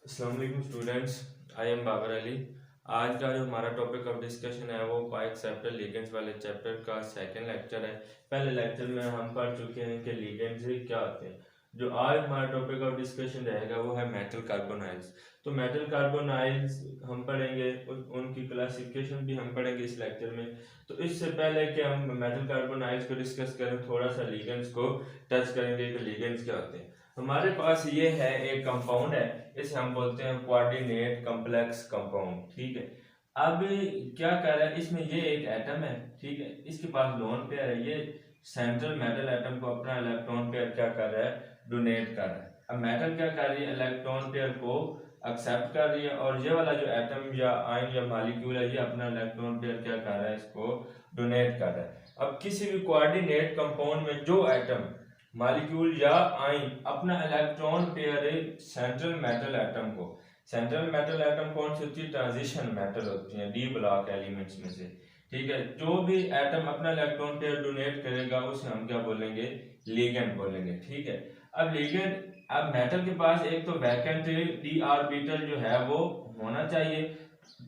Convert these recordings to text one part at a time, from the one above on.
अस्सलाम वालेकुम students, I am Babar Ali. आज का जो हमारा टॉपिक ऑफ डिस्कशन है वो बाइसेप्टर लिगेंड्स वाले चैप्टर का सेकंड लेक्चर है। पहले लेक्चर में हम पढ़ चुके हैं कि लिगेंड्स क्या होते हैं। जो आज हमारा टॉपिक ऑफ डिस्कशन रहेगा वो है मेटल कार्बोनाइल्स। तो मेटल कार्बोनाइल्स हम पढ़ेंगे, उनकी क्लासिफिकेशन भी हम पढ़ेंगे इस लेक्चर में। तो इससे पहले कि हम मेटल कार्बोनाइल्स को डिस्कस करें, थोड़ा सा लिगेंड्स को टच करेंगे कि लिगेंड्स क्या होते हैं। हमारे पास ये है एक कंपाउंड है, इसे हम बोलते हैं कोऑर्डिनेट कॉम्प्लेक्स कंपाउंड। ठीक है, अब क्या कर रहा है, इसमें ये एक एटम है। ठीक है, इसके पास लोन पेयर है। ये सेंट्रल मेटल एटम को अपना इलेक्ट्रॉन पेयर क्या कर रहा है, डोनेट कर रहा है। अब मेटल क्या कर रही है, इलेक्ट्रॉन पेयर को एक्सेप्ट कर रही है, और ये वाला जो एटम या आयन या मॉलिक्यूल है ये अपना इलेक्ट्रॉन पेयर क्या कर रहा है, इसको डोनेट कर रहा है। अब किसी भी कोऑर्डिनेट कंपाउंड में जो एटम, मॉलिक्यूल या आयन अपना electron pair central metal atom को, सेंट्रल मेटल एटम कौन सी होती है, ट्रांजिशन मेटल होती है, डी ब्लॉक एलिमेंट्स में से। ठीक है, जो भी एटम अपना इलेक्ट्रॉन पेयर डोनेट करेगा उसे हम क्या बोलेंगे, लिगेंड बोलेंगे। ठीक है, अब लिगेंड, अब मेटल के पास एक तो वैकेंट डी ऑर्बिटल जो है वो होना चाहिए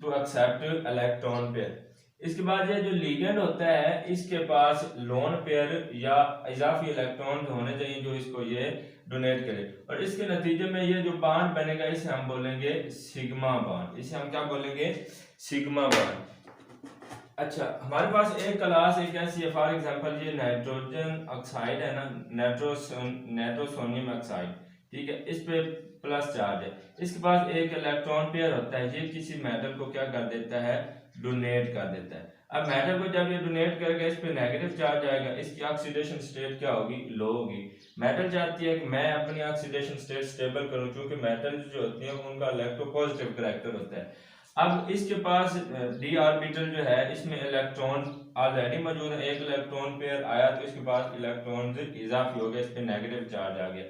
टू एक्सेप्ट इलेक्ट्रॉन पेयर। इसके बाद ये जो लिगेंड होता है इसके पास लोन पेयर या इजाफी इलेक्ट्रॉन होने चाहिए जो इसको ये डोनेट करे, और इसके नतीजे में ये जो बॉन्ड बनेगा इसे हम बोलेंगे सिग्मा बॉन्ड। इसे हम क्या बोलेंगे, सिग्मा बॉन्ड। अच्छा, हमारे पास एक क्लास एक ऐसी है, फॉर एग्जांपल ये नाइट्रोजन ऑक्साइड है ना, नाइट्रोसोनियम ऑक्साइड। ठीक है, इस पे प्लस चार्ज है, इसके पास एक इलेक्ट्रॉन पेयर होता है, ये किसी मेटल को क्या कर देता है, डोनेट कर देता है। अब मेटल को जब ये डोनेट करेगा इस पे नेगेटिव चार्ज आएगा, इसकी ऑक्सीडेशन स्टेट क्या होगी, लो होगी। मेटल चाहती है कि मैं अपनी ऑक्सीडेशन स्टेट स्टेबल करूं, क्योंकि मेटल जो होती है उनका इलेक्ट्रोपॉजिटिव करैक्टर होता है। अब इसके पास डी ऑर्बिटल जो है इसमें इलेक्ट्रॉन ऑलरेडी मौजूद है, एक इलेक्ट्रॉन पेयर आया तो इसके पास इलेक्ट्रॉन इजाफी हो गया, इस पे नेगेटिव चार्ज आ गया।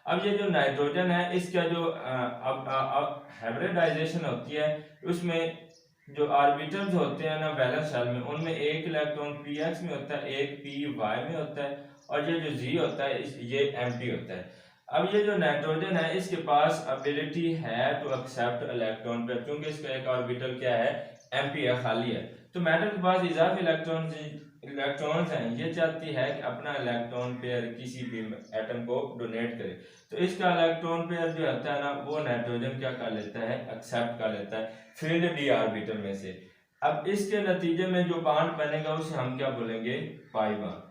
अब ये जो नाइट्रोजन है इसका जो अब हाइब्रिडाइजेशन होती है, उसमें जो ऑर्बिटल्स होते हैं ना वैलेंस शेल में, उनमें एक इलेक्ट्रॉन पी एक्स में होता है, एक पी वाई में होता है, और ये जो जी होता है ये एम्प्टी होता है। अब ये जो नाइट्रोजन है इसके पास एबिलिटी है टू एक्सेप्ट इलेक्ट्रॉन पेयर, क्योंकि इसका एक ऑर्बिटल क्या है, एम्प्टी है, खाली है। तो मेटल के पास इजाफी इलेक्ट्रॉन्स हैं, ये चाहती है कि अपना इलेक्ट्रॉन पेयर किसी भी एटम को डोनेट करे। तो इसका इलेक्ट्रॉन पेयर जो होता है ना वो नाइट्रोजन क्या कर लेता है, एक्सेप्ट कर लेता है फिल्ड डी ऑर्बिटल में से। अब इसके नतीजे में जो बॉन्ड बनेगा उसे हम क्या बोलेंगे, पाई बॉन्ड।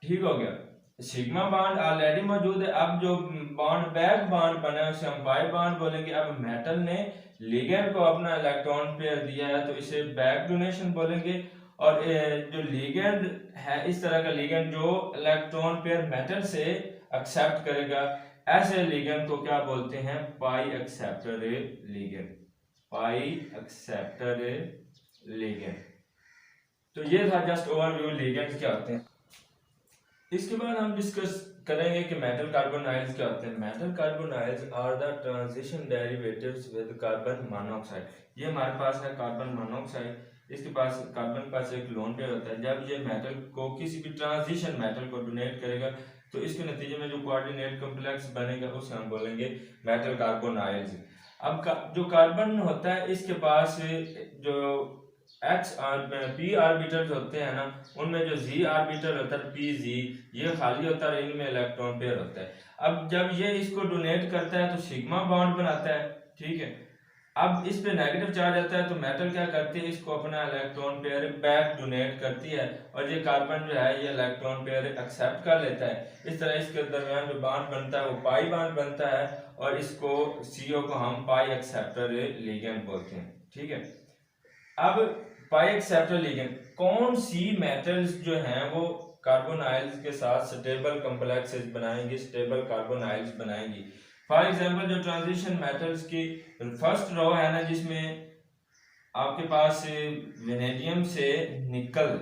ठीक हो गया, सिग्मा बॉन्ड ऑलरेडी मौजूद है, अब जो बॉन्ड बैक बॉन्ड बना है उसे हम पाई बॉन्ड बोलेंगे। अब मेटल ने लिगेंड को अपना इलेक्ट्रॉन पेयर दिया है तो इसे बैक डोनेशन बोलेंगे। और जो लिगेंड है, इस तरह का लिगेंड जो इलेक्ट्रॉन पेयर मेटल से एक्सेप्ट करेगा, ऐसे लिगेंड को क्या बोलते हैं, पाई एक्सेप्टर लिगेंड, पाई एक्सेप्टर लिगेंड। तो ये था जस्ट ओवरव्यू लिगेंड्स क्या होते हैं। इसके बाद हम डिस्कस करेंगे कि मेटल कार्बोनाइल्स क्या होते हैं। Metal carbonyls are the transition derivatives with carbon monoxide. ये हमारे पास है कार्बन मोनोऑक्साइड, इसके पास कार्बन पास एक लोन पेयर होता है। जब ये मेटल को किसी भी ट्रांजिशन मेटल को डोनेट करेगा तो इसके नतीजे में जो कोऑर्डिनेट कॉम्प्लेक्स बनेगा उसे हम बोलेंगे मेटल कार्बोनाइल्स। अब जो कार्बन होता है इसके पास जो एक्स पी ऑर्बिटल होते हैं ना, उनमें जो जी ऑर्बिटल होता है पी जी, ये खाली होता है, इनमें इलेक्ट्रॉन पेयर होता है। अब जब ये इसको डोनेट करता है तो सिग्मा बॉन्ड बनाता है। ठीक है, अब इस पे नेगेटिव चार्ज आता है तो मेटल क्या करती है, इसको अपना इलेक्ट्रॉन पेयर बैक डोनेट करती है, और ये कार्बन जो है ये इलेक्ट्रॉन पेयर एक्सेप्ट कर लेता है। इस तरह इसके दरमियान जो बॉन्ड बनता है वो पाई बॉन्ड बनता है, और इसको सीओ को हम पाई एक्सेप्टर लिगेंड बोलते हैं। ठीक है, अब पाई एक्सेप्टर लिगेंड, कौन सी मेटल्स जो हैं वो कार्बोनाइल्स के साथ स्टेबल कॉम्प्लेक्सेस बनाएंगी, स्टेबल कार्बोनाइल्स बनाएंगी। फॉर एग्जांपल जो ट्रांजिशन मेटल्स की फर्स्ट रो है ना, जिसमें आपके पास वेनेडियम से निकल,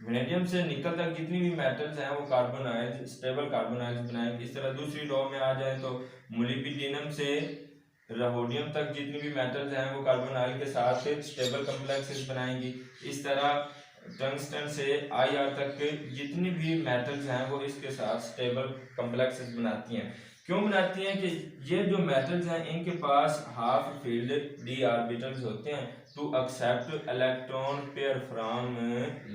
वेनेडियम से निकल तक जितनी भी मेटल्स हैं वो कार्बोनाइल्स, स्टेबल कार्बोनाइल्स बनाएंगे। इस तरह दूसरी रो में आ जाए तो मोलिब्डेनम से रहोडियम तक जितनी भी मेटल्स हैं वो कार्बोनाइल के साथ स्टेबल कॉम्प्लेक्सेस बनाएंगी। इस तरह टंगस्टन से आई आर तक के जितनी भी मेटल्स हैं वो इसके साथ स्टेबल कॉम्प्लेक्सेस बनाती हैं। क्यों बनाती हैं कि ये जो मेटल्स हैं इनके पास हाफ फील्ड डी ऑर्बिटल्स होते हैं to accept electron pair from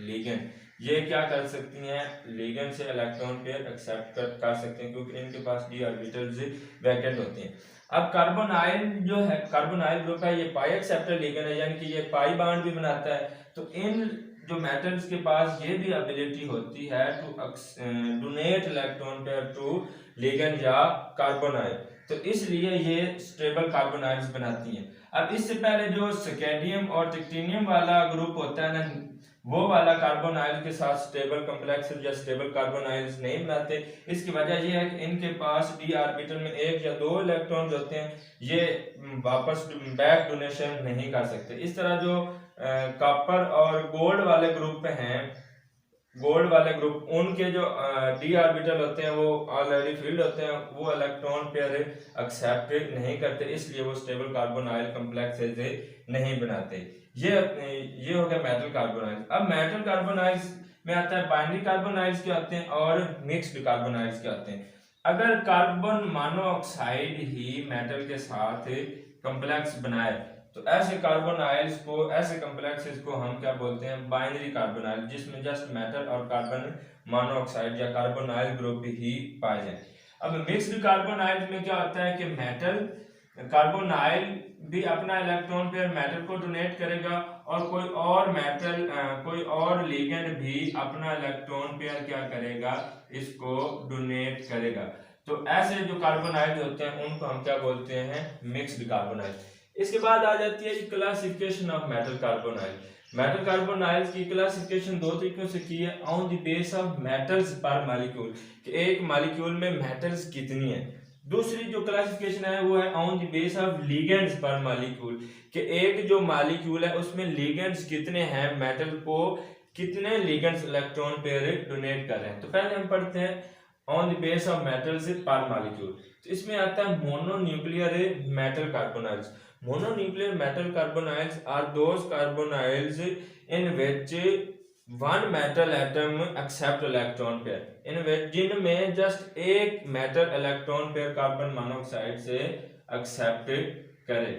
ligand. ये क्या कर सकती हैं, लिगेंड से इलेक्ट्रॉन पेयर एक्सेप्ट कर सकते हैं क्योंकि इनके पास डी ऑर्बिटल्स वैकेंट होते हैं। अब कार्बोनाइल जो है, कार्बोनाइल ग्रुप है, ये पाई एक्सेप्टर लिगेंड है, यानी कि ये पाई बॉन्ड भी बनाता है। तो इन जो मेटल्स के पास ये भी एबिलिटी होती है to donate electron pair to ligand या कार्बोनाइल, तो इसलिए ये स्टेबल कार्बोनाइल्स बनाती हैं। अब इससे पहले जो स्कैंडियम और टिक्टेनियम वाला ग्रुप होता है ना, वो वाला कार्बोनाइल के साथ स्टेबल कॉम्प्लेक्स या स्टेबल कार्बोनाइल्स नहीं बनाते। इसकी वजह यह है कि इनके पास डी ऑर्बिटल में 1 या 2 इलेक्ट्रॉन्स होते हैं, ये वापस बैक डोनेशन नहीं कर सकते। इस तरह जो कॉपर और गोल्ड वाले ग्रुप हैं, गोल्ड वाले ग्रुप, उनके जो डी ऑर्बिटल होते हैं वो ऑलरेडी फील्ड होते हैं, वो इलेक्ट्रॉन पेयर एक्सेप्ट नहीं करते, इसलिए वो स्टेबल कार्बोनाइल कॉम्प्लेक्सेस नहीं बनाते। ये हो गया मेटल कार्बोनाइल्स। अब मेटल कार्बोनाइल्स में आता है बाइनरी कार्बोनाइल्स क्या होते हैं और मिक्स्ड कार्बोनाइल्स क्या होते हैं। अगर कार्बन मोनोऑक्साइड ही मेटल के साथ कॉम्प्लेक्स बनाए तो ऐसे कार्बोनाइल्स को, ऐसे कॉम्प्लेक्सेस को हम क्या बोलते हैं, बाइनरी कार्बोनाइल, जिसमें जस्ट मेटल और कार्बन मोनोऑक्साइड या कार्बोनाइल ग्रुप ही पाए जाए। अब मिक्स्ड कार्बोनाइल में क्या होता है कि मेटल कार्बोनाइल भी अपना इलेक्ट्रॉन पेयर मेटल को डोनेट करेगा और कोई और मेटल कोई और लिगेंड भी अपना इलेक्ट्रॉन पेयर क्या करेगा, इसको डोनेट करेगा। तो ऐसे जो कार्बोनाइल होते हैं उनको हम क्या बोलते हैं, मिक्स्ड कार्बोनाइल। इसके बाद आ जाती है classification of metal carbonyl. Metal carbonyls की क्लासिफिकेशन 2 तरीकों से की है, on the base of metals पर मॉलिक्यूल, कि एक मॉलिक्यूल में मेटल्स कितनी है। दूसरी जो क्लासिफिकेशन है वो है on the base of ligands पर मॉलिक्यूल, कि एक जो मॉलिक्यूल है उसमें लिगेंड्स कितने हैं, मेटल को कितने लिगेंड्स इलेक्ट्रॉन पेयर डोनेट कर रहे हैं। तो पहले हम पढ़ते हैं on the base of metals पर मॉलिक्यूल। तो इसमें आता है mononuclear metal carbonyls. Mononuclear metal carbonyls are those carbonyls in which one metal atom accept electron pair, in which जिनमें जस्ट एक metal electron pair carbon monoxide से accept करे।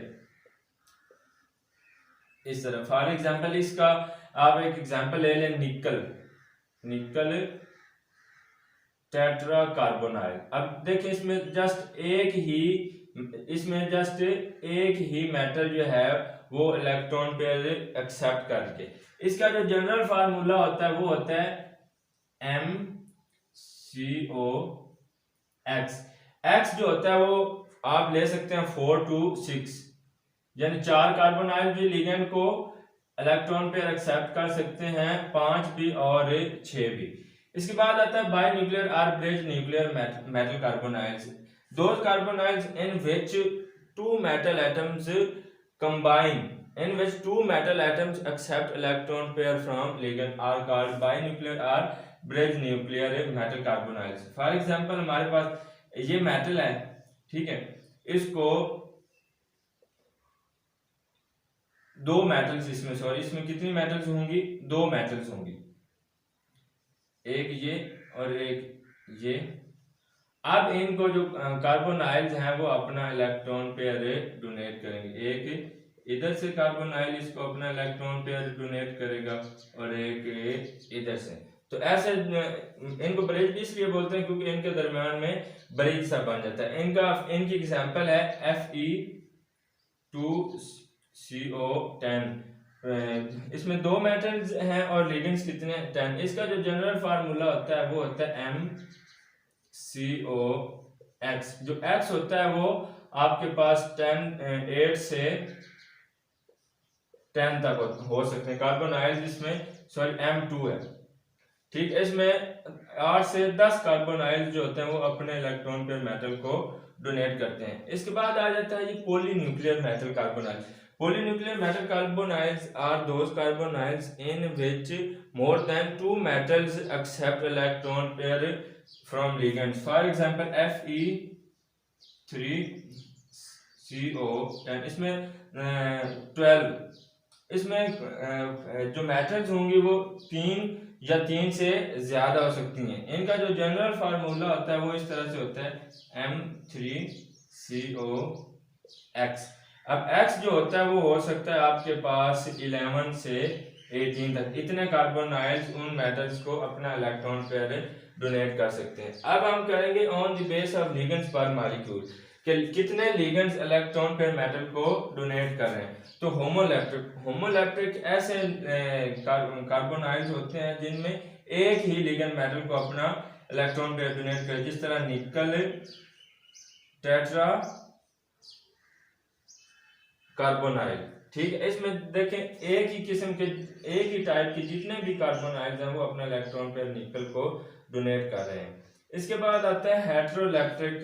इस तरह फॉर एग्जांपल इसका आप एक एग्जांपल ले लें, निकल टेट्रा कार्बोनाइल। अब देखिए इसमें जस्ट एक ही मेटल जो है वो इलेक्ट्रॉन पेयर एक्सेप्ट करके, इसका जो जनरल फार्मूला होता है वो होता है MCOX। X जो होता है वो आप ले सकते हैं 4 to 6, यानी 4 कार्बोनाइल भी लिगेंड को इलेक्ट्रॉन पेयर एक्सेप्ट कर सकते हैं, 5 भी और 6 भी। इसके बाद आता है बाई न्यूक्लियर और ब्रेज nuclear metal carbonyls, those carbonyls in which two metal atoms combine, in which two metal atoms accept electron pair from ligand are called binuclear or bridge nuclear metal carbonyls। for example हमारे पास ये metal है, ठीक है, इसको दो metals, इसमें कितनी metals होंगी, 2 मेटल्स होंगी, एक ये और एक ये। अब इनको जो कार्बोनाइल्स हैं वो अपना इलेक्ट्रॉन पेयर डोनेट करेंगे, एक इधर से कार्बोनाइल इसको अपना इलेक्ट्रॉन पेयर डोनेट करेगा और एक इधर से। तो ऐसे इनको ब्रिज इसलिए बोलते हैं क्योंकि इनके दरम्यान में ब्रिज सा बन जाता है। इनकी एग्जांपल है Fe2CO10। इसमें 2 मेटल्स हैं और लिगेंड्स कितने, 10। इसका जो जनरल फार्मूला होता है वो होता है MCOX। जो X होता है वो आपके पास 8 से 10 तक हो सकते हैं कार्बोनाइल, इसमें M2 है, ठीक है। इसमें 8 से 10 कार्बोनाइल जो होते हैं वो अपने इलेक्ट्रॉन पेयर मेटल को डोनेट करते हैं। इसके बाद आ जाता है ये polynuclear metal carbonyl. Polynuclear metal carbonyls are those carbonyls in which more than 2 metals accept electron pair from ligands। For example Fe3CO10, इसमें 12, इसमें जो मेटल्स होंगी वो 3 या 3 से ज्यादा हो सकती हैं। इनका जो जनरल फार्मूला होता है वो इस तरह से होता है M3COX। अब X जो होता है वो हो सकता है आपके पास 11 से 18 तक, इतने कार्बोनाइल्स उन मेटल्स को अपना इलेक्ट्रॉन पेयर डोनेट कर सकते हैं। अब हम करेंगे on the base of ligands पर मॉलिक्यूल कि कितने लिगेंड्स इलेक्ट्रॉन पेयर मेटल को डोनेट कर रहे हैं। तो होमोलैप्टिक ऐसे कार्बोनाइल्स होते हैं जिनमें एक ही लिगेंड मेटल को अपना इलेक्ट्रॉन पेयर डोनेट करे, जिस तरह निकल टेट्रा कार्बोनाइल। ठीक है, इसमें देखें एक ही किस्म के एक ही टाइप के जितने भी कार्बोनाइल्स हैं वो अपना इलेक्ट्रॉन पेयर निकल को डोनेट कर रहे हैं। इसके बाद आता है हेटेरोलैक्ट्रिक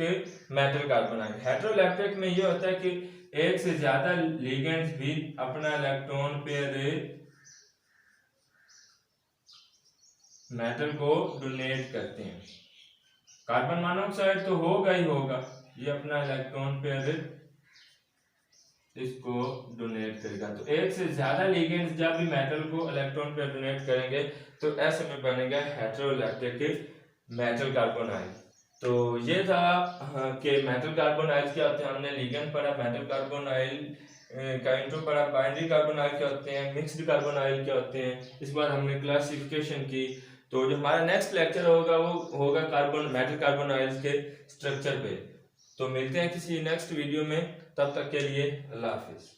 मेटल कार्बोनाइल। हेटेरोलैक्ट्रिक में ये होता है कि एक से ज्यादा लिगेंड्स भी अपना इलेक्ट्रॉन पेयर मेटल को डोनेट करते हैं। कार्बन मोनोऑक्साइड तो होगा ही होगा, ये अपना इलेक्ट्रॉन पेयर इसको डोनेट करेगा। तो एक से ज्यादा लिगेंड्स जब भी मेटल को इलेक्ट्रॉन पेयर डोनेट करेंगे तो ऐसे में बनेगा हेटेरोलैक्ट्रिक मेटल कार्बोनाइल। तो ये था कि मेटल कार्बोनाइल क्या होते हैं, हमने लिगेंड पढ़ा, मेटल कार्बोनाइल का इंट्रो पढ़ा, बाइनरी कार्बोनाइल क्या होते हैं, मिक्स्ड कार्बोनाइल क्या होते हैं, इस बार हमने क्लासिफिकेशन की। तो जो हमारा नेक्स्ट लेक्चर होगा वो होगा मेटल कार्बोनाइल्स के स्ट्रक्चर पे। तो मिलते हैं किसी नेक्स्ट वीडियो में, तब तक के लिए अल्लाह हाफिज।